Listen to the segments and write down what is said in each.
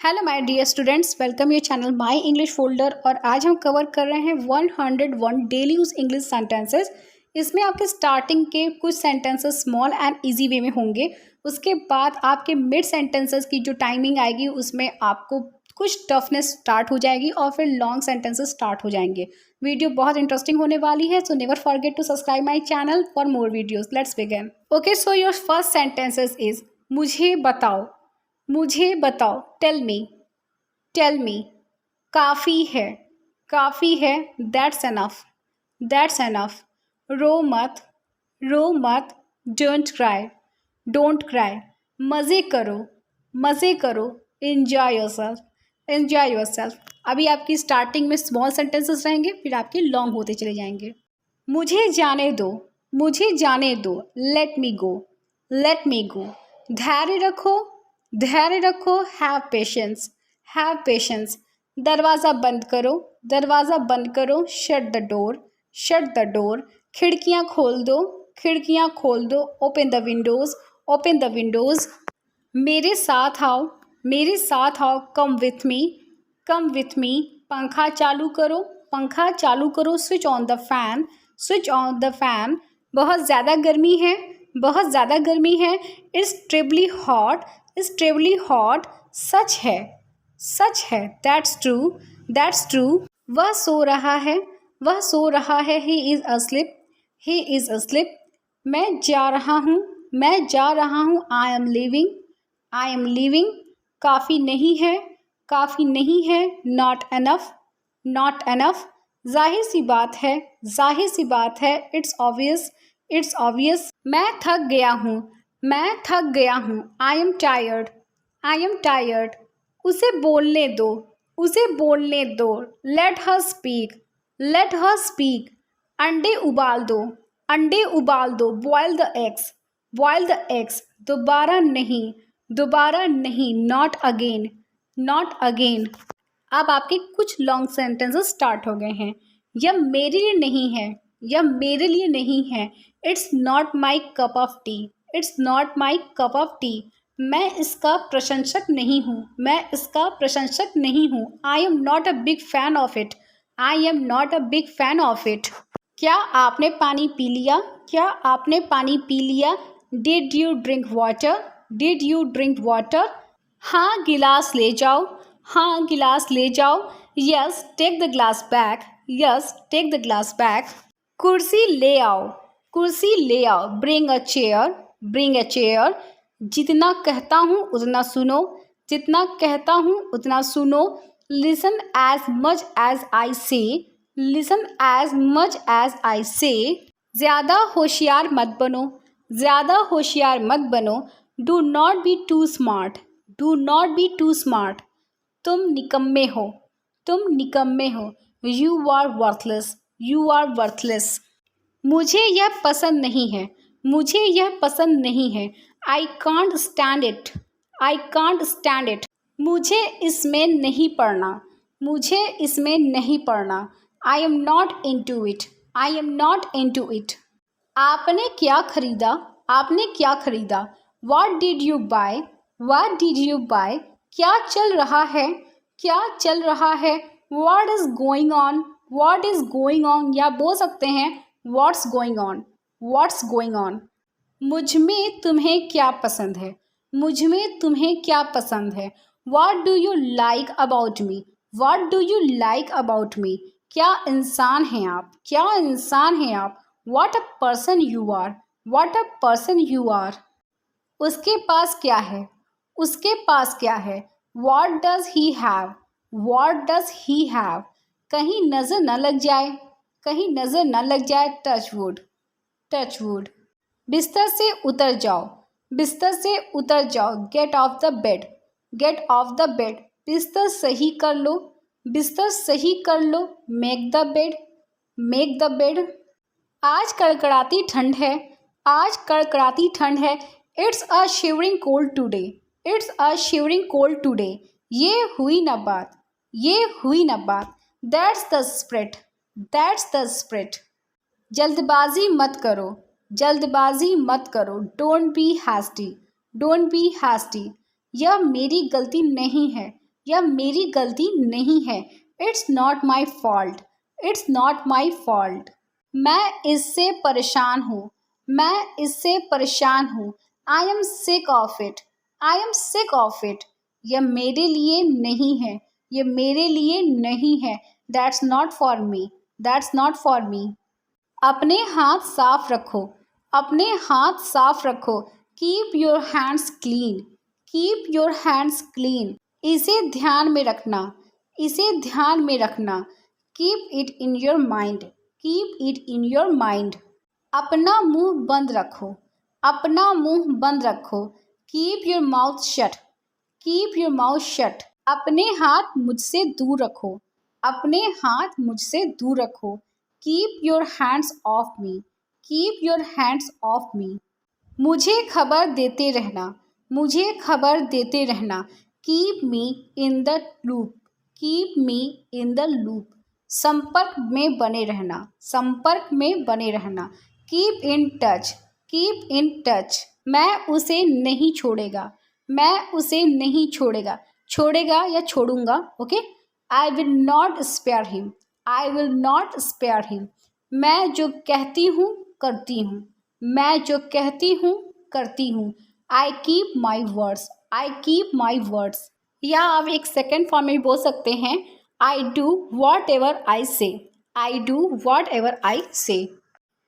Hello my dear students, welcome your channel my English folder. और आज हम cover कर रहे हैं 101 डेली यूज इंग्लिश सेंटेंसेस। इसमें आपके स्टार्टिंग के कुछ sentences small and easy way में होंगे। उसके बाद आपके मिड सेंटेंसेस की जो टाइमिंग आएगी उसमें आपको कुछ टफनेस स्टार्ट हो जाएगी और फिर लॉन्ग सेंटेंसेस स्टार्ट हो जाएंगे। वीडियो बहुत इंटरेस्टिंग होने वाली है, so never forget to subscribe my channel for more videos. Let's begin. Okay, so your first sentences is मुझे बताओ। मुझे बताओ, टेल मी। काफ़ी है, दैट्स एनफ। रो मत, डोंट क्राई। मज़े करो, एंजॉय योरसेल्फ। अभी आपकी स्टार्टिंग में स्मॉल सेंटेंसेस रहेंगे, फिर आपके लॉन्ग होते चले जाएंगे। मुझे जाने दो, लेट मी गो। धैर्य रखो, हैव पेशेंस। दरवाज़ा बंद करो, शट द डोर। खिड़कियाँ खोल दो, ओपन द विंडोज़। मेरे साथ आओ, कम विथ मी। पंखा चालू करो, स्विच ऑन द फैन। बहुत ज़्यादा गर्मी है, इट्स ट्रिबली हॉट। सच है, दैट्स ट्रू। वह सो रहा है, ही इज अस्लिप। मैं जा रहा हूँ, आई एम लीविंग। काफ़ी नहीं है, नॉट एनफ। जाहिर सी बात है, इट्स ऑब्वियस। मैं थक गया हूँ, आई एम टायर्ड। उसे बोलने दो, लेट हर स्पीक। अंडे उबाल दो, बॉयल द एग्स। दोबारा नहीं, नॉट अगेन। अब आपके कुछ लॉन्ग सेंटेंसेस स्टार्ट हो गए हैं। यह मेरे लिए नहीं है, it's not my cup of tea. मैं इसका प्रशंसक नहीं हूँ, I am not a big fan of it. क्या आपने पानी पी लिया? Did you drink water? हाँ, गिलास ले जाओ। Yes, take the glass back. कुर्सी ले आओ, ब्रिंग अ चेयर। जितना कहता हूँ उतना सुनो। Listen as much as I say. ज़्यादा होशियार मत बनो। Do not be too smart. तुम निकम्मे हो। You are worthless. मुझे यह पसंद नहीं है, आई कांट स्टैंड इट। मुझे इसमें नहीं पढ़ना, I am not into it. आपने क्या खरीदा? What did you buy? क्या चल रहा है? व्हाट इज गोइंग ऑन, या बोल सकते हैं व्हाट्स गोइंग ऑन। मुझ में तुम्हें क्या पसंद है? What do you like about me? क्या इंसान हैं आप? What a person you are. उसके पास क्या है? What does he have? कहीं नजर न लग जाए, टच वुड। बिस्तर से उतर जाओ, गेट ऑफ द बेड। बिस्तर सही कर लो, मेक द बेड। आज कड़कड़ाती ठंड है, it's a shivering cold today. ये हुई न बात, दैट्स द स्प्रिट। जल्दबाजी मत करो, डोंट बी हैस्टी। यह मेरी गलती नहीं है, यह मेरी गलती नहीं है। It's not my fault. It's not my fault. मैं इससे परेशान हूँ। मैं इससे परेशान हूँ। I am sick of it. I am sick of it. यह मेरे लिए नहीं है। यह मेरे लिए नहीं है। That's not for me. That's not for me. अपने हाथ साफ रखो। अपने हाथ साफ रखो। Keep your hands clean. Keep your hands clean. इसे ध्यान में रखना। इसे ध्यान में रखना। Keep it in your mind. Keep it in your mind. अपना मुंह बंद रखो। अपना मुंह बंद रखो। Keep your mouth shut. Keep your mouth shut. अपने हाथ मुझसे दूर रखो। अपने हाथ मुझसे दूर रखो। Keep your hands of me. Keep your hands of me. मुझे खबर देते रहना। मुझे खबर देते रहना। Keep me in the loop. Keep me in the loop. संपर्क में बने रहना। संपर्क में बने रहना। Keep in touch. Keep in touch. मैं उसे नहीं छोड़ेगा। मैं उसे नहीं छोड़ेगा। छोड़ेगा या छोड़ूंगा, okay. I will not spare him. I will not spare him. मैं जो कहती हूँ करती हूँ। मैं जो कहती हूँ करती हूँ। I keep my words. I keep my words. या आप एक सेकेंड फॉर्म में भी बोल सकते हैं, I do whatever I say. I do whatever I say.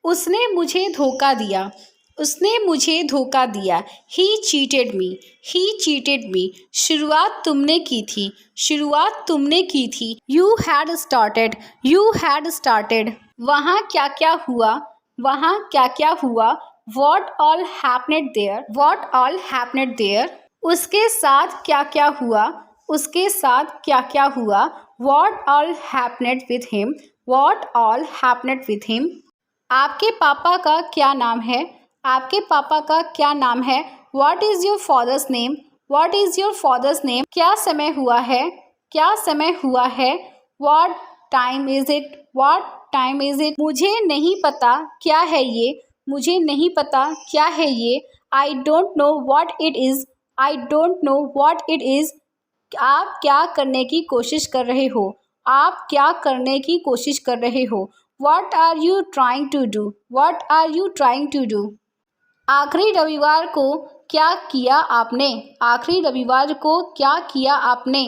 उसने मुझे धोखा दिया। उसने मुझे धोखा दिया। He cheated me. He cheated me. शुरुआत तुमने की थी। शुरुआत तुमने की थी। You had started. You had started. वहाँ क्या क्या हुआ। वहाँ क्या क्या हुआ। What all happened there. What all happened there. उसके साथ क्या क्या हुआ। उसके साथ क्या क्या हुआ। What all happened with him. What all happened with him. आपके पापा का क्या नाम है। आपके पापा का क्या नाम है। What is your father's name. What is your father's name. क्या समय हुआ है। क्या समय हुआ है। What time is it. What time is it. मुझे नहीं पता क्या है ये। मुझे नहीं पता क्या है ये। I don't know what it is. I don't know what it is. आप क्या करने की कोशिश कर रहे हो। आप क्या करने की कोशिश कर रहे हो। What are you trying to do? What are you trying to do? आखिरी रविवार को क्या किया आपने। आखिरी रविवार को क्या किया आपने।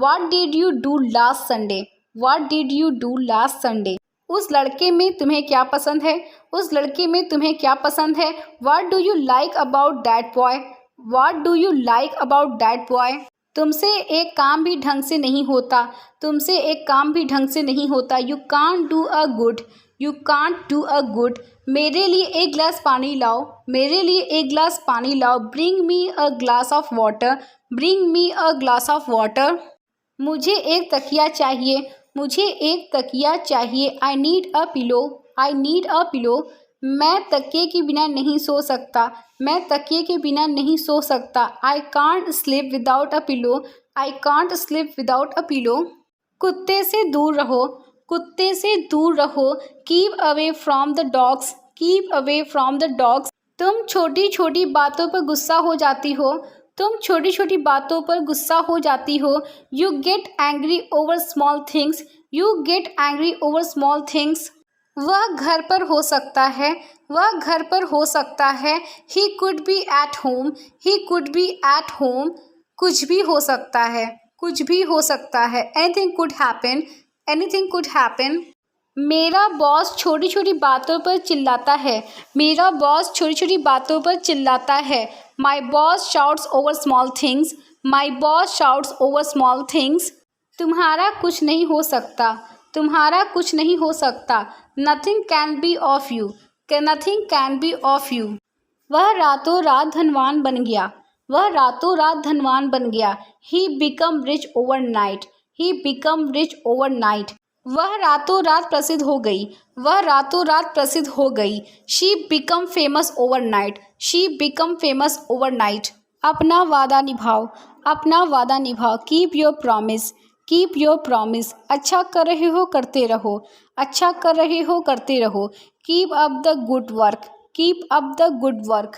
What did you do last Sunday? What did you do last Sunday? उस लड़के में तुम्हें क्या पसंद है। उस लड़के में तुम्हें क्या पसंद है। What do you like about that boy? What do you like about that boy? तुमसे एक काम भी ढंग से नहीं होता। तुमसे एक काम भी ढंग से नहीं होता। You can't do a good. You can't do a good. मेरे लिए एक गिलास पानी लाओ। मेरे लिए एक गिलास पानी लाओ। Bring me a glass of water. Bring me a glass of water. मुझे एक तकिया चाहिए। मुझे एक तकिया चाहिए। I need a pillow. I need a pillow. मैं तकिए के बिना नहीं सो सकता। मैं तकिए के बिना नहीं सो सकता। I can't sleep without a pillow. I can't sleep without a pillow. कुत्ते से दूर रहो। कुत्ते से दूर रहो। Keep away from the dogs. Keep away from the dogs. तुम छोटी छोटी बातों पर गुस्सा हो जाती हो। तुम छोटी छोटी बातों पर गुस्सा हो जाती हो। You get angry over small things. You get angry over small things. वह घर पर हो सकता है। वह घर पर हो सकता है। He could be at home. He could be at home. कुछ भी हो सकता है। कुछ भी हो सकता है। Anything could happen. Anything could happen. मेरा बॉस छोटी छोटी बातों पर चिल्लाता है। मेरा बॉस छोटी छोटी बातों पर चिल्लाता है। My boss shouts over small things. My boss shouts over small things. तुम्हारा कुछ नहीं हो सकता। तुम्हारा कुछ नहीं हो सकता। Nothing can be of you. Nothing can be of you. वह रातों रात धनवान बन गया। वह रातों रात धनवान बन गया। He become rich over night. He become rich over night. वह रातों रात प्रसिद्ध हो गई। वह रातों रात प्रसिद्ध हो गई। She become famous overnight. She become famous overnight. अपना वादा निभाओ। अपना वादा निभाओ। Keep your promise. Keep your promise. अच्छा कर रहे हो करते रहो। अच्छा कर रहे हो करते रहो। Keep up the good work. Keep up the good work.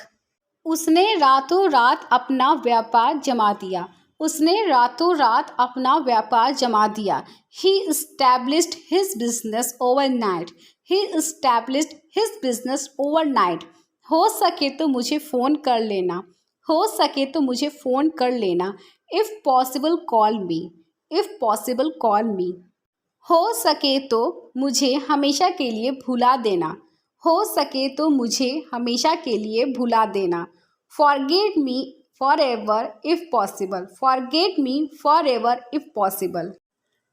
उसने रातों रात अपना व्यापार जमा दिया। उसने रातों रात अपना व्यापार जमा दिया। He established his business overnight. He established his business overnight. हो सके तो मुझे फ़ोन कर लेना। हो सके तो मुझे फ़ोन कर लेना। If possible call me. If possible call me. हो सके तो मुझे हमेशा के लिए भुला देना। हो सके तो मुझे हमेशा के लिए भुला देना। Forget me forever if possible. Forget me forever if possible.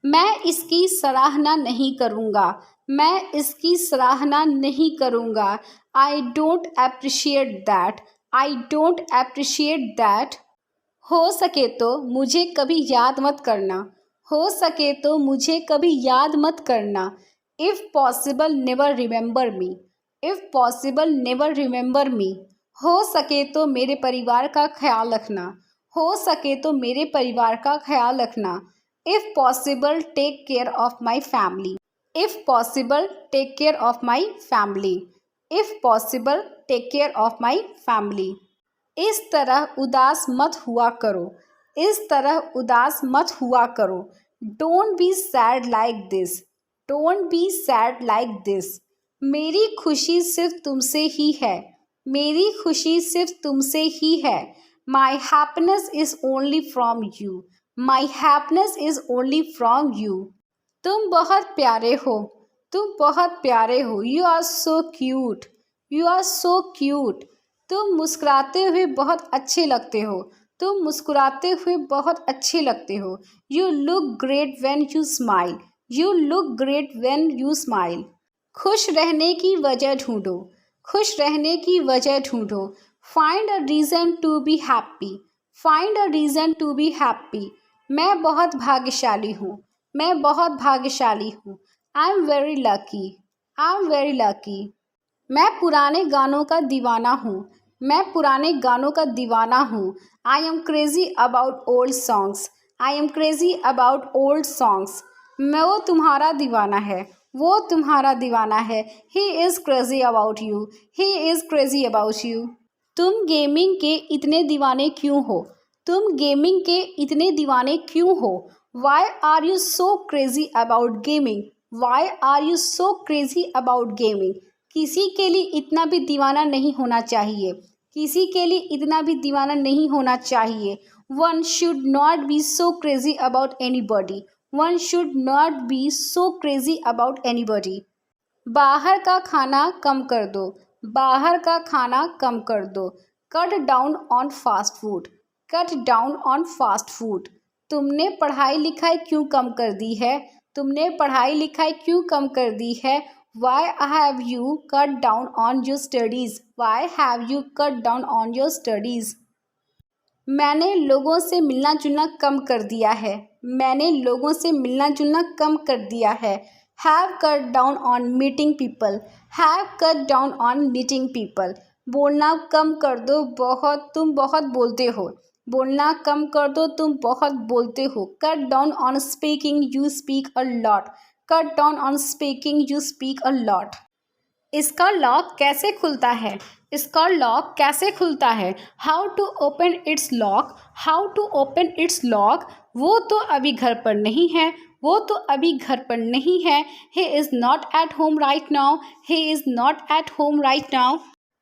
मैं इसकी सराहना नहीं करूँगा। मैं इसकी सराहना नहीं करूँगा। I don't appreciate that. I don't appreciate that. हो सके तो मुझे कभी याद मत करना। हो सके तो मुझे कभी याद मत करना। If possible never remember me. If possible never remember me. हो सके तो मेरे परिवार का ख्याल रखना। हो सके तो मेरे परिवार का ख्याल रखना। If possible take care of my family. If possible take care of my family. If possible take care of my family. इस तरह उदास मत हुआ करो। इस तरह उदास मत हुआ करो। Don't be sad like this. Don't be sad like this. मेरी खुशी सिर्फ तुमसे ही है। मेरी खुशी सिर्फ तुमसे ही है। My happiness is only from you. My happiness is only from you. तुम बहुत प्यारे हो। तुम बहुत प्यारे हो। You are so cute. You are so cute. तुम मुस्कुराते हुए बहुत अच्छे लगते हो। तुम मुस्कुराते हुए बहुत अच्छे लगते हो। You look great when you smile. You look great when you smile. खुश रहने की वजह ढूंढो। खुश रहने की वजह ढूंढो। Find a reason to be happy. Find a reason to be happy. मैं बहुत भाग्यशाली हूँ। मैं बहुत भाग्यशाली हूँ। I am very lucky. I am very lucky. मैं पुराने गानों का दीवाना हूँ। मैं पुराने गानों का दीवाना हूँ। I M crazy about old songs. I am crazy about old songs. वो तुम्हारा दीवाना है। वो तुम्हारा दीवाना है। He is crazy about you. He is crazy about you. तुम गेमिंग के इतने दीवाने क्यों हो? तुम गेमिंग के इतने दीवाने क्यों हो? Why are you so crazy about gaming? Why are you so crazy about gaming? किसी के लिए इतना भी दीवाना नहीं होना चाहिए। किसी के लिए इतना भी दीवाना नहीं होना चाहिए। One should not be so crazy about anybody. One should not be so crazy about anybody. बाहर का खाना कम कर दो। बाहर का खाना कम कर दो। Cut down on fast food. Cut down on fast food. तुमने पढ़ाई लिखाई क्यों कम कर दी है? तुमने पढ़ाई लिखाई क्यों कम कर दी है? Why have you cut down on your studies? Why have you cut down on your studies? मैंने लोगों से मिलना जुलना कम कर दिया है। मैंने लोगों से मिलना जुलना कम कर दिया है। Have cut down on meeting people. Have cut down on meeting people. बोलना कम कर दो। तुम बहुत बोलते हो। बोलना कम कर दो। तुम बहुत बोलते हो। Cut down on speaking. You speak a lot. Cut down on speaking. You speak a lot. इसका लॉक कैसे खुलता है? इसका लॉक कैसे खुलता है? How to open its lock? How to open its lock? वो तो अभी घर पर नहीं है। वो तो अभी घर पर नहीं है। He is not at home right now. He is not at home right now.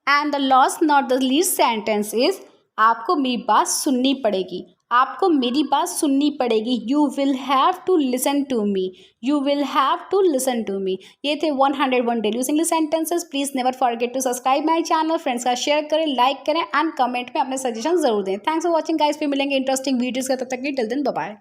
And the last not the least sentence is, आपको मेरी बात सुननी पड़ेगी। आपको मेरी बात सुननी पड़ेगी। You will have to listen to me. You will have to listen to me. ये थे 101 daily use English sentences. Please never forget to subscribe my channel. Friends का शेयर करें, लाइक करें एंड कमेंट में अपने सजेशन जरूर दें। Thanks for watching guys. फिर मिलेंगे इंटरेस्टिंग वीडियोज़ का, तब तक के लिए टिल देन बाय बाय।